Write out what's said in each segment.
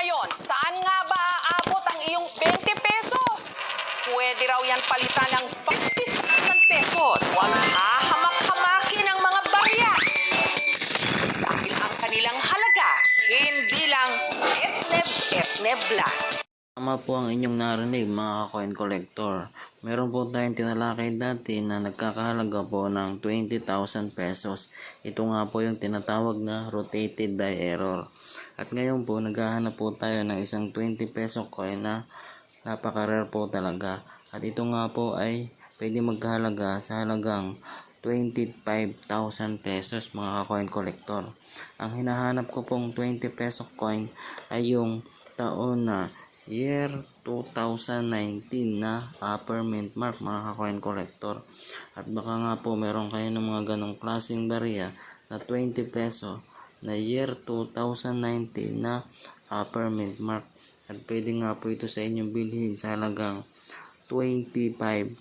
ngayon, saan nga ba aabot ang iyong 20 pesos? Pwede raw yan palitan ng 50,000 pesos. Huwag hahamak-hamakin ang mga barya. Dahil ang kanilang halaga, hindi lang etneb-etneb lang. Tama po ang inyong narinig mga coin collector. Meron po tayong tinalakay dati na nagkakahalaga po ng 20,000 pesos. Ito nga po yung tinatawag na rotated die error. At ngayon po naghahanap po tayo ng isang 20 peso coin na napaka-rare po talaga. At ito nga po ay pwede magkahalaga sa halagang 25,000 pesos mga coin collector. Ang hinahanap ko pong 20 peso coin ay yung taon na year 2019 na upper mint mark mga coin collector. At baka nga po meron kayo ng mga ganong klaseng barya na 20 peso na year 2019 na upper mint mark. At pwede nga po ito sa inyong bilhin sa halagang 25,000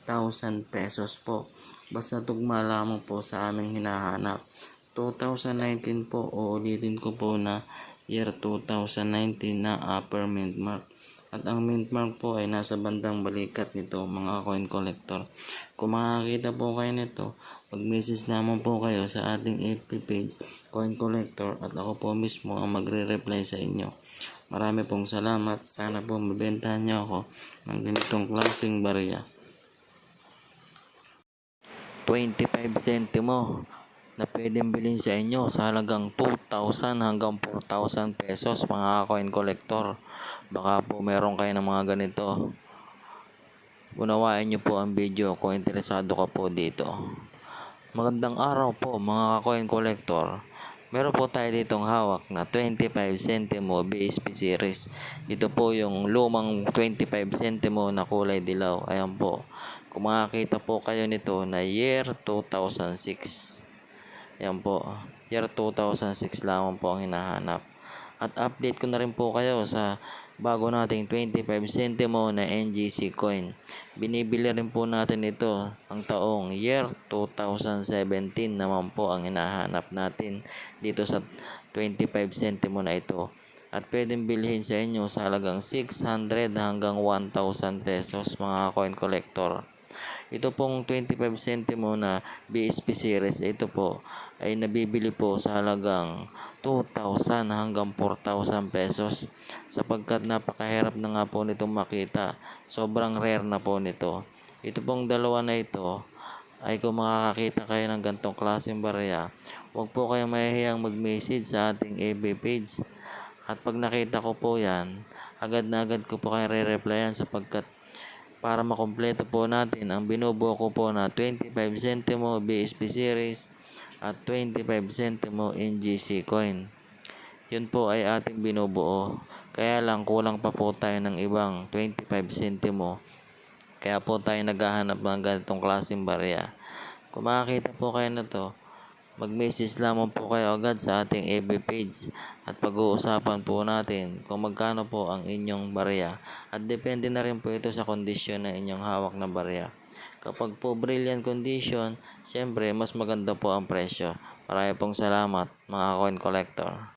pesos po. Basta tugma lamang po sa aming hinahanap. 2019 po, uulitin ko po na year 2019 na upper mint mark. At ang mint mark po ay nasa bandang balikat nito mga coin collector. Kung makakita po kayo nito, mag-message naman po kayo sa ating FB page coin collector at ako po mismo ang magre-reply sa inyo. Marami pong salamat. Sana po mabentahan niyo ako ng ganitong klaseng barya. 25 centimo na pwedeng bilhin sa inyo sa halagang 2,000 hanggang 4,000 pesos mga coin collector. Baka po meron kayo ng mga ganito. Unawain nyo po ang video kung interesado ka po dito. Magandang araw po mga coin collector. Meron po tayo ditong hawak na 25 centimo BSP series. Ito po yung lumang 25 centimo na kulay dilaw. Ayan po. Kung makakita po kayo nito na year 2006. Ayan po. Year 2006 lamang po ang hinahanap. At update ko na rin po kayo sa bago nating 25 centimo na NGC coin. Binibili rin po natin ito ang taong year 2017 naman po ang hinahanap natin dito sa 25 centimo na ito. At pwedeng bilhin sa inyo sa halagang 600 hanggang 1,000 pesos mga coin collector. Ito pong 25 centimo na BSP series, ito po ay nabibili po sa halagang 2,000 hanggang 4,000 pesos sapagkat napakahirap na nga po nitong makita. Sobrang rare na po nito. Ito pong dalawa na ito ay kung makakakita kayo ng gantong klaseng barya, huwag po kayong mahihiyang mag-message sa ating FB page. At pag nakita ko po yan, agad na agad ko po kayo re-replyan sapagkat para makumpleto po natin ang binubuo ko po na 25 centimo BSP series at 25 centimo NGC coin. Yun po ay ating binubuo. Kaya lang kulang pa po tayo ng ibang 25 centimo. Kaya po tayo naghahanap ng ganitong klaseng barya. Kung makakita po kayo na to, mag-message lamang po kayo agad sa ating FB page at pag-uusapan po natin kung magkano po ang inyong barya at depende na rin po ito sa kondisyon ng inyong hawak na barya. Kapag po brilliant condition, siyempre mas maganda po ang presyo. Marami pong salamat mga coin collector.